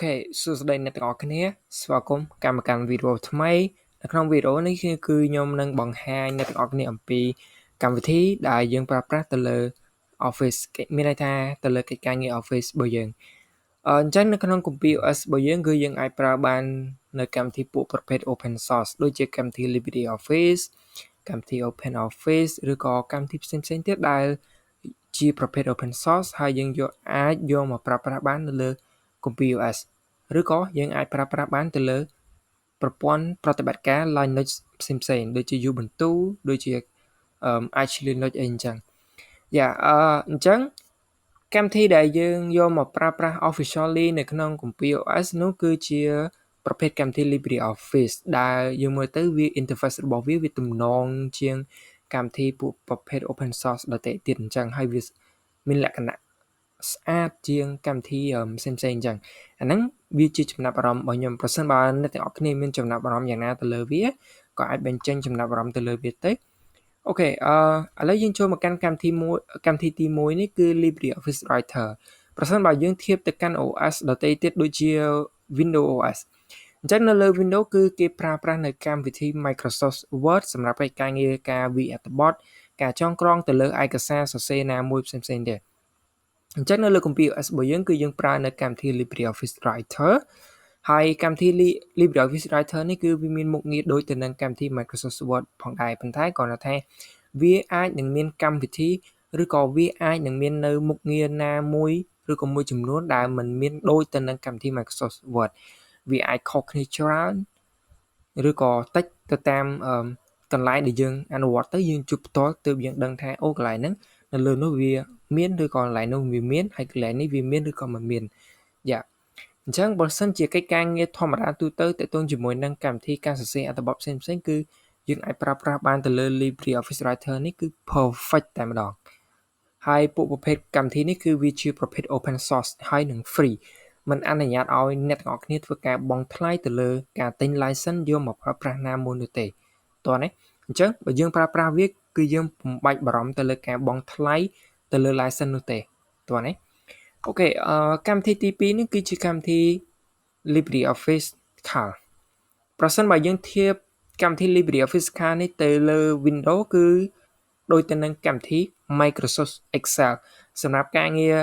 OK សួស្តីអ្នកទាំងអស់គ្នាស្វាគមន៍កម្មកម្មវីដេអូថ្មីនៅក្នុងវីដេអូនេះគឺខ្ញុំនឹងបង្ហាញអ្នកទាំងអស់គ្នាអំពីកម្មវិធីដែលយើងប្រើប្រាស់ទៅលើ Office មានន័យថាទៅលើកិច្ចការងារ Office របស់យើងអញ្ចឹងនៅក្នុង KOOMPI OS របស់យើងគឺយើងអាចប្រើបាននៅកម្មវិធីពួកប្រភេទ Open Source ដូចជាកម្មវិធី Libreoffice កម្មវិធី Open Office ឬក៏កម្មវិធីផ្សេងៗទៀតដែលជាប្រភេទ Open Source ហើយយើងអាចយកមកប្រើប្រាស់បាននៅលើ KOOMPI OS ឬក៏យើងអាចប្រើប្រាស់បានទៅលើប្រព័ន្ធប្រតិបត្តិការ Linux ផ្សេងៗដូចជា Ubuntu ដូចជាArch Linux អីអញ្ចឹងអញ្ចឹងកម្មវិធីដែលយើងយកមកប្រើប្រាស់ officially នៅក្នុង KOOMPI OS នោះគឺជាប្រភេទកម្មវិធី Libreoffice ដែលយើងមើលទៅវា interface របស់វាទំនងជាងកម្មវិធីពួកប្រភេទ open source ដទៃទៀតអញ្ចឹងហើយវាមានលក្ខណៈស្អាតជាងកម្មវិធីផ្សេងៗអញ្ចឹងអាហ្នឹងវាជាចំណាប់អារម្មណ៍របស់ខ្ញុំប្រសិនបើអ្នកទាំងអស់គ្នាមានចំណាប់អារម្មណ៍យ៉ាងណាទៅលើវាក៏អាចបញ្ចេញចំណាប់អារម្មណ៍ទៅលើវាទៅអូខេឥឡូវយើងចូលមកកាន់កម្មវិធីទី1នេះគឺ Libreoffice Writer ប្រសិនបើយើងធៀបទៅកាន់ OS ដទៃទៀតដូចជា Windows OS អញ្ចឹងនៅលើ Windows គឺគេប្រើប្រាស់នៅកម្មវិធី Microsoft Word សម្រាប់កិច្ចការងារការវាយអត្ថបទការចងក្រងទៅលើឯកសារសរសេរណាមួយផ្សេងៗទៀតអញ្ចឹងនៅលើ KOOMPI OS របស់យើងគឺយើងប្រើនៅកម្មវិធី Libreoffice Writer ហើយកម្មវិធី Libreoffice Writer នេះគឺវាមានមុខងារដូចទៅនឹងកម្មវិធី Microsoft Word ផងដែរប៉ុន្តែគ្រាន់តែថាវាអាចនឹងមានកម្មវិធីឬក៏វាអាចនឹងមាននៅមុខងារណាមួយឬក៏មួយចំនួនដែលមិនមានដូចទៅនឹងកម្មវិធី Microsoft Word វាអាចខុសគ្នាច្រើនឬក៏តិចទៅតាមកន្លែងដែលយើងអនុវត្តទៅយើងជួបផ្ទាល់ទើបយើងដឹងថាអូកន្លែងហ្នឹងនៅលើនោះវាមានឬក៏កន្លែងនោះវាមានហើយកន្លែងនេះវាមានឬក៏មិនមានអញ្ចឹងបើសិនជាកិច្ចការងារធម្មតាទូទៅទាក់ទងជាមួយនឹងកម្មវិធីការសរសេរអត្ថបទផ្សេងៗគឺយើងអាចប្រើប្រាស់បានទៅលើ Libreoffice Writer នេះគឺ perfect តែម្ដងហើយពួកប្រភេទកម្មវិធីនេះគឺវាជាប្រភេទ open source ហើយនឹង free មិនអនុញ្ញាតឲ្យអ្នកទាំងអស់គ្នាធ្វើការបង់ថ្លៃទៅលើការទិញ license យកមកប្រើប្រាស់ណាមួយនោះទេតោះណាអញ្ចឹងបើយើងប្រើប្រាស់វាគឺយើងពុំបាច់បារម្ភទៅលើការបង់ថ្លៃទៅលើ license នោះទេតោះណាអូខេកម្មវិធីទី2នេះគឺជាកម្មវិធី Libreoffice Calc ប្រសិនបើយើងធៀបកម្មវិធី Libreoffice Calc នេះទៅលើ Windows គឺដូចទៅនឹងកម្មវិធី Microsoft Excel សម្រាប់ការងារ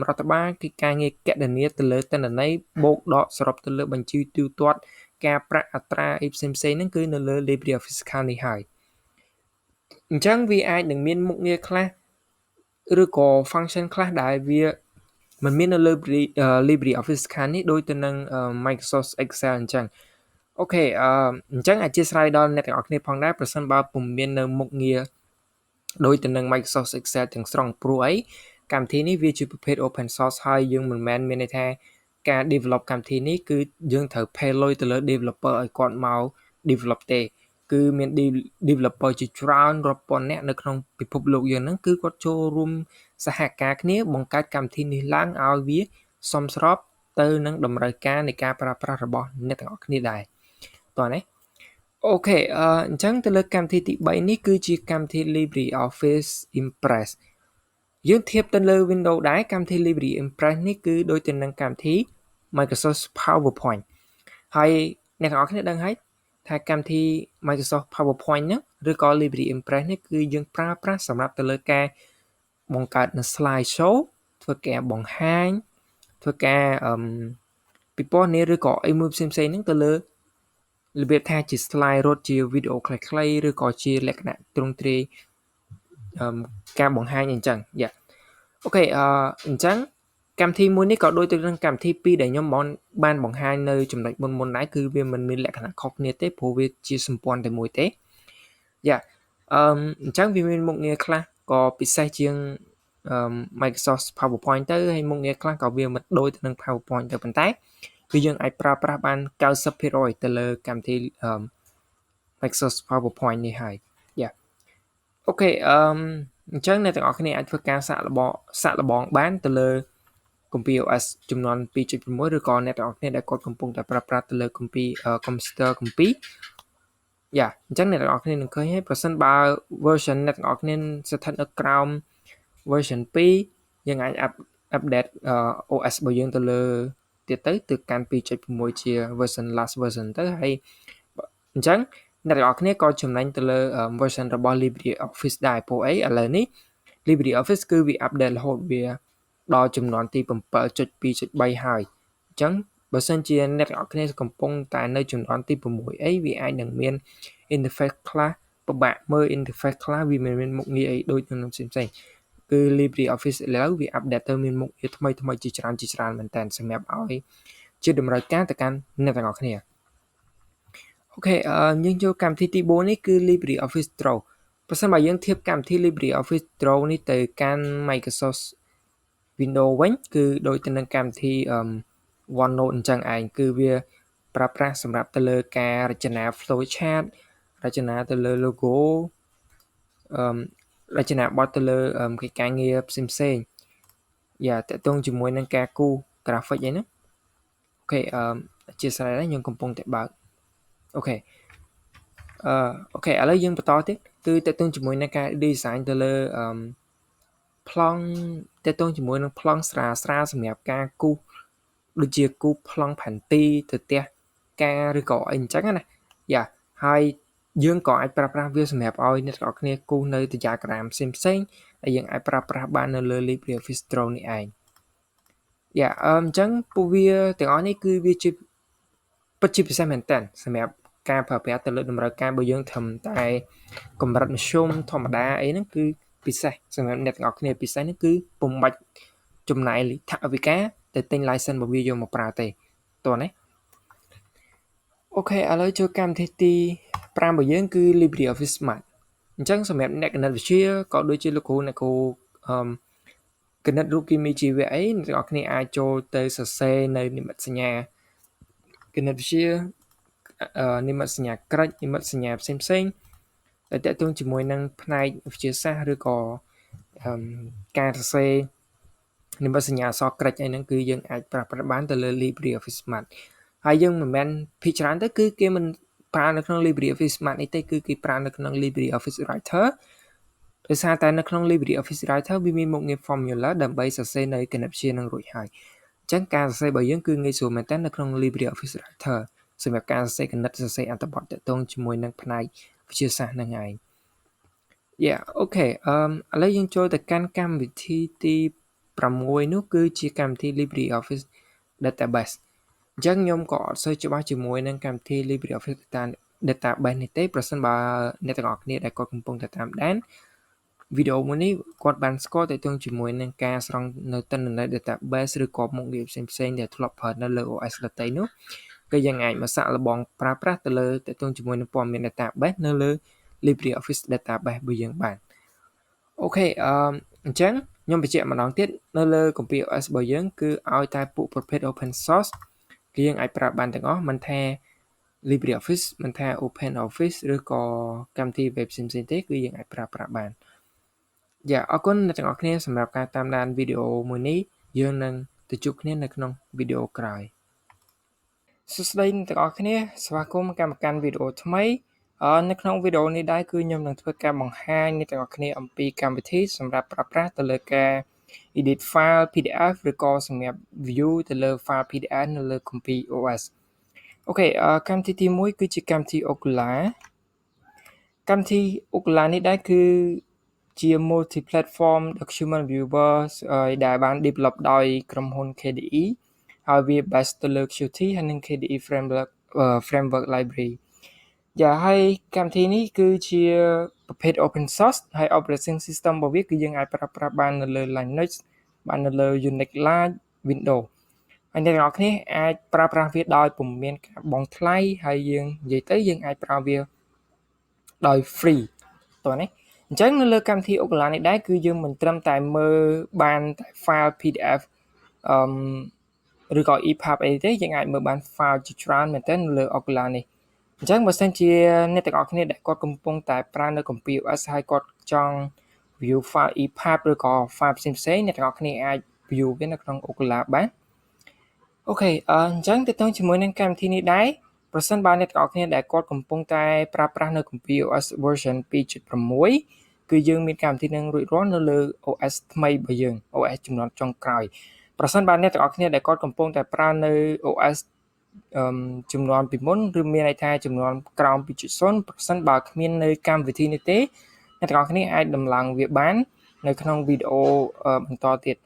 រដ្ឋបាលគឺការងារគណនាទៅលើទិន្នន័យបូកដកសរុបទៅលើបញ្ជីទូទាត់ការប្រាក់អត្រាអីផ្សេងៗហ្នឹងគឺនៅលើ Libreoffice Calc នេះហើយអញ្ចឹងវាអាចនឹងមានមុខងារខ្លះឬក៏ function ខ្លះដែលវាមិនមាននៅលើ Libreoffice Calc នេះដូចទៅនឹង Microsoft Excel អញ្ចឹងអូខេអញ្ចឹងអធិស្ឋានដល់អ្នកទាំងអស់គ្នាផងដែរប្រសិនបើពុំមាននៅមុខងារដូចទៅនឹង Microsoft Excel ទាំងស្រុងព្រោះអីកម្មវិធីនេះវាជាប្រភេទ open source ហើយយើងមិនមែនមានន័យថាការ develop កម្មវិធីនេះគឺយើងត្រូវ pay លុយទៅលើ developer ឲ្យគាត់មក develop ទេគឺមាន developer ជាច្រើនរាប់ពាន់នាក់នៅក្នុងពិភពលោកយើងហ្នឹងគឺគាត់ចូលរួមសហការគ្នាបង្កើតកម្មវិធីនេះឡើងឲ្យវាសមស្របទៅនឹងតម្រូវការនៃការប្រើប្រាស់របស់អ្នកទាំងអស់គ្នាដែរតោះណាអូខេអញ្ចឹងទៅលើកម្មវិធីទី3នេះគឺជាកម្មវិធី Libreoffice Impress យើងធៀបទៅលើ Windows ដែរកម្មវិធី Libreoffice នេះគឺដូចទៅនឹងកម្មវិធី Microsoft PowerPoint ហើយអ្នកទាំងអស់គ្នាដឹងហើយថាកម្មវិធី Microsoft PowerPoint ហ្នឹងឬក៏ Libreoffice នេះគឺយើងប្រើប្រាស់សម្រាប់ទៅលើការបង្កើតនៅ slide show ធ្វើការបង្ហាញធ្វើការពិពណ៌នាឬក៏អីមួយផ្សេងៗហ្នឹងទៅលើរបៀបថាជា slide រត់ជាវីដេអូខ្លីៗឬក៏ជាលក្ខណៈទ្រង់ទ្រាយការបង្ហាញអញ្ចឹងអូខេអញ្ចឹងកម្មវិធីមួយនេះក៏ដូចទៅនឹងកម្មវិធី2ដែលខ្ញុំបានបង្ហាញនៅចំណុចមុនដែរគឺវាមិនមានលក្ខណៈខុសគ្នាទេព្រោះវាជាសម្ព័ន្ធតែមួយទេអញ្ចឹងវាមានមុខងារខ្លះក៏ពិសេសជាងMicrosoft PowerPoint ទៅហើយមុខងារខ្លះក៏វាមិនដូចទៅនឹង PowerPoint ទៅប៉ុន្តែគឺយើងអាចប្រើប្រាស់បាន 90% ទៅលើកម្មវិធីMicrosoft PowerPoint នេះហើយអូខេអញ្ចឹងអ្នកទាំងអស់គ្នាអាចធ្វើការសាកល្បងបានទៅលើ KOOMPI OS ចំនួន 2.6 ឬក៏អ្នកទាំងអស់គ្នាដែលគាត់កំពុងតែប្រើប្រាស់ទៅលើ computer KOOMPI អញ្ចឹងអ្នកទាំងអស់គ្នានឹងឃើញហើយប្រសិនបើ version អ្នកទាំងអស់គ្នាស្ថិតនៅក្រោម version 2យើងអាច update OS របស់យើងទៅលើ ទៀតទៅទៅកាន់ 2.6 ជា version last version ទៅហើយអញ្ចឹងអ្នកទាំងអស់គ្នាក៏ចំណេញទៅលើ version របស់ LibreOffice ដែរព្រោះអីឥឡូវនេះ LibreOffice គឺវា update រហូតវាដល់ចំនួនទី 7.2.3 ហើយអញ្ចឹងបើសិនជាអ្នកទាំងអស់គ្នាកំពុងតែនៅចំនួនទី 6 អីវាអាចនឹងមាន interface ខ្លះពិបាកមើល interface ខ្លះវាមានមុខងារអីដូចនឹងផ្សេងៗគឺ LibreOffice ឥឡូវវា update ទៅមានមុខងារថ្មីៗជាច្រើនមែនតើសម្រាប់ឲ្យជាតម្រូវការទៅកាន់អ្នកទាំងអស់គ្នាអូខេយើងចូលកម្មវិធីទី 4 នេះគឺ LibreOffice Draw ប្រសិនបើយើងធៀបកម្មវិធី LibreOffice Draw នេះទៅកាន់ Microsoft Windows វិញគឺដូចទៅនឹងកម្មវិធីOneNote អញ្ចឹងឯងគឺវាប្រើប្រាស់សម្រាប់ទៅលើការរចនា flowchart រចនាទៅលើ logo រចនាបទទៅលើកិច្ចការងារផ្សេងៗយ៉ាតកតងជាមួយនឹងការគូរ graphic អីហ្នឹងអូខេអធិស្ឋាននេះខ្ញុំកំពុងតែបើកអូខេអូខេឥឡូវយើងបន្តទៀតគឺតកតងជាមួយនឹងការ design ទៅលើប្លង់តកតងជាមួយនឹងប្លង់ស្រាលសម្រាប់ការគូសដូចជាគូសប្លង់ផែនទីទៅផ្ទះការឬក៏អីអញ្ចឹងណាយ៉ាហើយយើងក៏អាចប្រើប្រាស់វាសម្រាប់ឲ្យអ្នកទាំងអស់គ្នាគូសនៅតយ៉ាក្រាមផ្សេងដែលយើងអាចប្រើប្រាស់បាននៅលើ LibreOffice Draw នេះឯងយ៉ាអញ្ចឹងពួកវាទាំងអស់នេះគឺវាជាពិតជាពិសេសមែនតើសម្រាប់ការប្រើប្រាស់ទៅលើតម្រូវការបើយើងធ្វើតែកម្រិតមធ្យមធម្មតាអីហ្នឹងគឺពិសេសសម្រាប់អ្នកទាំងអស់គ្នាពិសេសនេះគឺពុំបាច់ចំណាយថវិកាទៅទិញ license របស់វាយកមកប្រើទេតោះណាអូខេឥឡូវចូលកម្មវិធីទី 5 របស់យើងគឺ LibreOffice Smart អញ្ចឹងសម្រាប់អ្នកគណិតវិទ្យាក៏ដូចជាលោកគ្រូអ្នកគ្រូគណិតរូបគីមីជីវៈអីអ្នកទាំងអស់គ្នាអាចចូលទៅសរសេរនៅនិមិត្តសញ្ញាគណិតវិទ្យានិមិត្តសញ្ញាក្រិចនិមិត្តសញ្ញាផ្សេងដែលតកតងជាមួយនឹងផ្នែកវិទ្យាសាស្ត្រឬក៏ការសរសេរនិមិត្តសញ្ញាអក្សរក្រិចអីហ្នឹងគឺយើងអាចប្រើប្រាស់បានទៅលើ LibreOffice Smart ហើយយើងមិនមែនភាគច្រើនទៅគឺគេមិនប្រើនៅក្នុង LibreOffice Smart នេះទេគឺគេប្រើនៅក្នុង LibreOffice Writer ដោយសារតែនៅក្នុង LibreOffice Writer វាមានមុខងារ formula ដើម្បីសរសេរនៅគណិតវិទ្យានឹងរួចហើយអញ្ចឹងការសរសេររបស់យើងគឺងាយស្រួលមែនតើនៅក្នុង LibreOffice Writer សម្រាប់ការសរសេរគណិតសរសេរអត្ថបទទាក់ទងជាមួយនឹងផ្នែកវិទ្យាសាស្ត្រហ្នឹងឯងអូខេឥឡូវយើងចូលទៅកាន់កម្មវិធីទី6នោះគឺជាកម្មវិធី LibreOffice Database អញ្ចឹងខ្ញុំក៏អត់សូវច្បាស់ជាមួយនឹងកម្មវិធី LibreOffice Database នេះទេប្រសិនបើអ្នកទាំងអស់គ្នាដែលគាត់កំពុងតែតាមដានវីដេអូមួយនេះគាត់បានស្គាល់ទាក់ទងជាមួយនឹងការស្រង់នៅទិន្នន័យ database ឬក៏មុខងារផ្សេងៗដែលធ្លាប់ប្រើនៅលើ OS ដទៃនោះគឺយើងអាចមកសាកល្បងប្រើប្រាស់ទៅលើទាក់ទងជាមួយនឹងព័ត៌មាន database នៅលើ LibreOffice Database របស់យើងបានអូខេអញ្ចឹងខ្ញុំបញ្ជាក់ម្ដងទៀតនៅលើ KOOMPI OS របស់យើងគឺឲ្យតែពួកប្រភេទ open source គឺយើងអាចប្រើបានទាំងអស់មិនថា LibreOffice មិនថា OpenOffice ឬក៏កម្មវិធី web ផ្សេងៗទេគឺយើងអាចប្រើប្រាស់បានអរគុណអ្នកទាំងអស់គ្នាសម្រាប់ការតាមដានវីដេអូមួយនេះយើងនឹងទៅជួបគ្នានៅក្នុងវីដេអូក្រោយសួស្តីអ្នកទាំងអស់គ្នាស្វាគមន៍កម្មការវីដេអូថ្មីនៅក្នុងវីដេអូនេះដែរគឺខ្ញុំនឹងធ្វើការបង្ហាញអ្នកទាំងអស់គ្នាអំពីកម្មវិធីសម្រាប់ប្រើប្រាស់ទៅលើការ edit file PDF ឬក៏សម្រាប់ view ទៅលើ file PDF នៅលើ KOOMPI OS អូខេកម្មវិធីទី1គឺជាកម្មវិធី Okular កម្មវិធី Okular នេះដែរគឺជា multi platform document viewer ដែលបាន develop ដោយក្រុមហ៊ុន KDE ហើយវា based ទៅលើ Qt ហើយនិង KDE framework library ហើយកម្មវិធីនេះគឺជាប្រភេទ open source ហើយ operating system របស់វាគឺយើងអាចប្រើប្រាស់បាននៅលើ Linux បាននៅលើ Unix Live Windows ហើយអ្នកទាំងអស់គ្នាអាចប្រើប្រាស់វាដោយពុំមានការបង់ថ្លៃហើយយើងនិយាយទៅយើងអាចប្រើវាដោយ free តោះនេះអញ្ចឹងនៅលើកម្មវិធី Okular នេះដែរគឺយើងមិនត្រឹមតែមើលបានតែ file PDF ឬក៏ EPUB អីទេយើងអាចមើលបាន file ជាច្រើនមែនទែននៅលើ Okular នេះអញ្ចឹងបើសិនជាអ្នកទាំងអស់គ្នាដែលគាត់កំពុងតែប្រើនៅ KOOMPI OS ហើយគាត់ចង់ view file EPUB ឬក៏ file ផ្សេងៗអ្នកទាំងអស់គ្នាអាច view វានៅក្នុង Okular បានអូខេអញ្ចឹងទៅជាមួយនឹងកម្មវិធីនេះដែរប្រសិនបើអ្នកទាំងអស់គ្នាដែលគាត់កំពុងតែប្រើប្រាស់នៅ KOOMPI OS version 2.6 គឺយើងមានកម្មវិធីនឹងរួចរាល់នៅលើ OS ថ្មីរបស់យើង OS ជំនាន់ចុងក្រោយ ប្រសិនបើអ្នកទាំងអស់គ្នាដែលគាត់កំពុងតែប្រើនៅ OS ចំនួនពីមុនឬមានន័យថាចំនួនក្រោម 2.0 ប្រសិនបើគ្មាននៅកម្មវិធីនេះទេអ្នកទាំងអស់គ្នាអាចដំឡើងវាបាននៅក្នុងវីដេអូបន្តទៀត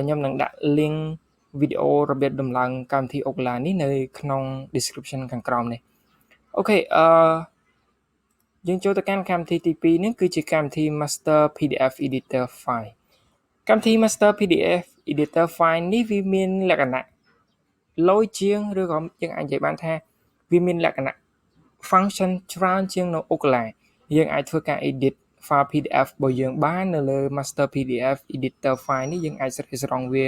ខ្ញុំនឹងដាក់ link វីដេអូរបៀបដំឡើងកម្មវិធី Opera នេះនៅក្នុង description ខាងក្រោមនេះអូខេយើងចូលទៅកាន់កម្មវិធីទី2នេះគឺជាកម្មវិធី Master PDF Editor File កម្មវិធី Master PDF Editor File នេះវាមានលក្ខណៈលយជាងឬក៏យើងអាចនិយាយបានថាវាមានលក្ខណៈ function ច្រើនជាងនៅ Opera យើងអាចធ្វើការ edit file PDF របស់យើងបាននៅលើ Master PDF Editor File នេះយើងអាចស្រង់វា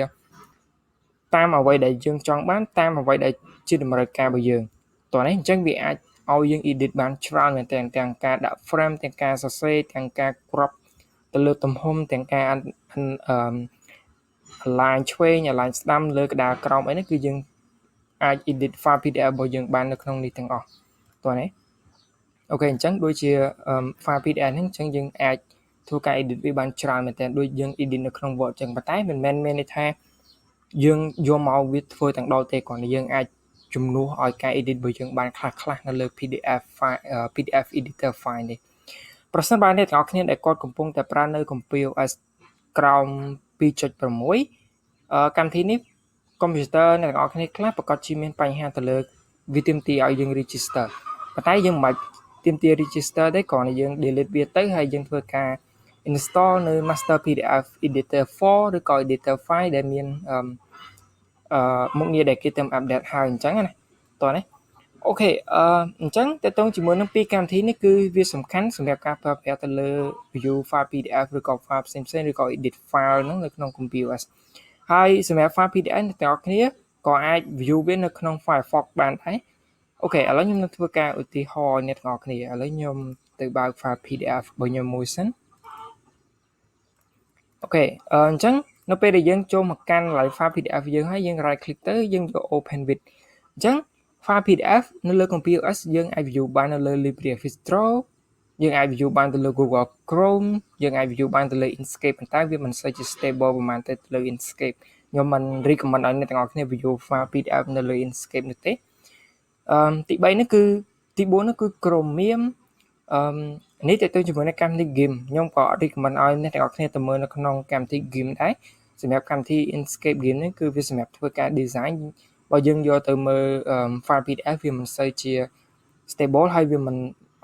តាមអ្វីដែលយើងចង់បានតាមអ្វីដែលជាតម្រូវការរបស់យើងតោះនេះអញ្ចឹងវាអាចឲ្យយើង edit បានច្រើនមែនទែនទាំងការដាក់ frame ទាំងការសរសេរទាំងការ crop ទៅលើទំហំទាំងការalign ឆ្វេង align ស្ដាំលើក្តារក្រោមអីនេះគឺយើងអាច edit file PDF របស់យើងបាននៅក្នុងនេះទាំងអស់តោះនេះអូខេអញ្ចឹងដូចជា file PDF ហ្នឹងអញ្ចឹងយើងអាចធ្វើការ edit វាបានច្រើនមែនទែនដូចយើង edit នៅក្នុង Word អញ្ចឹងប៉ុន្តែមិនមែនមានន័យថាយើងយកមកវាធ្វើទាំងដុលទេគ្រាន់តែយើងអាចជំនួសឲ្យការ edit របស់យើងបានខ្លះៗនៅលើ PDF file PDF editor file នេះប្រសិនបើអ្នកទាំងអស់គ្នាដែលគាត់កំពុងតែប្រើនៅ KOOMPI OS ក្រោម 2.6 កម្មវិធីនេះកុំព្យូទ័រអ្នកទាំងអស់គ្នាខ្លះប្រកាសជាមានបញ្ហាទៅលើវាទាមទារឲ្យយើង register ប៉ុន្តែយើងមិនបាច់ទាមទារ register ទេគ្រាន់តែយើង delete វាទៅហើយយើងធ្វើការ install នៅ Master PDF Editor 4 ឬក៏ Editor File ដែលមានមុខងារដែលគេទៅ update ហើយអញ្ចឹងណាតោះនេះអូខេអញ្ចឹងតើតើជាមួយនឹងពីរកម្មវិធីនេះគឺវាសំខាន់សម្រាប់ការប្រើប្រាស់ទៅលើ view file PDF ឬក៏ file ផ្សេងៗឬក៏ edit file ហ្នឹងនៅក្នុង KOOMPI OS ហើយសម្រាប់ file PDF អ្នកទាំងអស់គ្នាក៏អាច view វានៅក្នុង Firefox បានដែរអូខេឥឡូវខ្ញុំនឹងធ្វើការឧទាហរណ៍អ្នកទាំងអស់គ្នាឥឡូវខ្ញុំទៅបើក file PDF របស់ខ្ញុំមួយសិនអូខេអញ្ចឹងនៅពេលដែលយើងចូលមកកាន់ file PDF យើងហើយយើង right click ទៅយើងយក open with អញ្ចឹង file PDF នៅលើ KOOMPI OS យើងអាច view បាននៅលើ Libreoffice Draw យើងអាច view បានទៅលើ Google Chrome យើងអាច view បានទៅលើ Inkscape ប៉ុន្តែវាមិនសូវជា stable ប្រហែលទៅលើ Inkscape ខ្ញុំមិន recommend ឲ្យអ្នកទាំងអស់គ្នា view file PDF នៅលើ Inkscape នោះទេទី3នេះគឺទី4នេះគឺ Chromium នេះទៅជាមួយនឹងកម្មវិធី game ខ្ញុំក៏ recommend ឲ្យអ្នកទាំងអស់គ្នាទៅមើលនៅក្នុងកម្មវិធី game ដែរសម្រាប់កម្មវិធី Inkscape game នេះគឺវាសម្រាប់ធ្វើការ design បើយើងយកទៅមើល file PDF វាមិនសូវជា stable ហើយវាមិន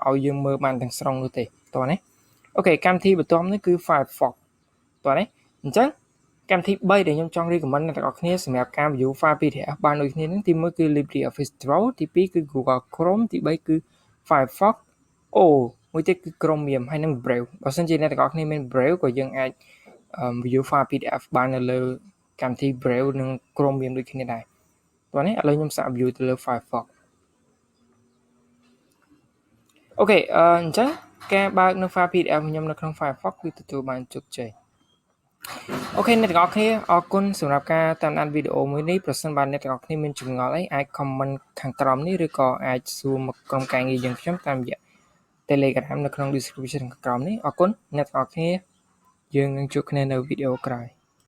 ឲ្យយើងមើលបានទាំងស្រុងនោះទេតោះណាអូខេកម្មវិធីបន្ទាប់នេះគឺ Firefox តោះណាអញ្ចឹងកម្មវិធី3ដែលខ្ញុំចង់ recommend អ្នកទាំងអស់គ្នាសម្រាប់ការ view file PDF បានដូចគ្នានឹងទី1គឺ Libreoffice Draw ទី2គឺ Google Chrome ទី3គឺ Firefox មួយទៀតគឺ Chromium ហើយនិង Brave បើសិនជាអ្នកទាំងអស់គ្នាមាន Brave ក៏យើងអាច view file PDF បាននៅលើកម្មវិធី Brave និង Chromium ដូចគ្នាដែរតោះនេះឥឡូវខ្ញុំសាក view ទៅលើ Firefox អូខេអញ្ចឹងការបើកនៅ file PDF ខ្ញុំនៅក្នុង Firefox គឺទទួលបានជោគជ័យអូខេអ្នកទាំងអស់គ្នាអរគុណសម្រាប់ការតាមដានវីដេអូមួយនេះប្រសិនបើអ្នកទាំងអស់គ្នាមានចម្ងល់អីអាច comment ខាងក្រោមនេះឬក៏អាចសួរមកក្រុមការងារយើងខ្ញុំតាមរយៈ Telegram នៅក្នុង description ខាងក្រោមនេះអរគុណអ្នកទាំងអស់គ្នាយើងនឹងជួបគ្នានៅវីដេអូក្រោយ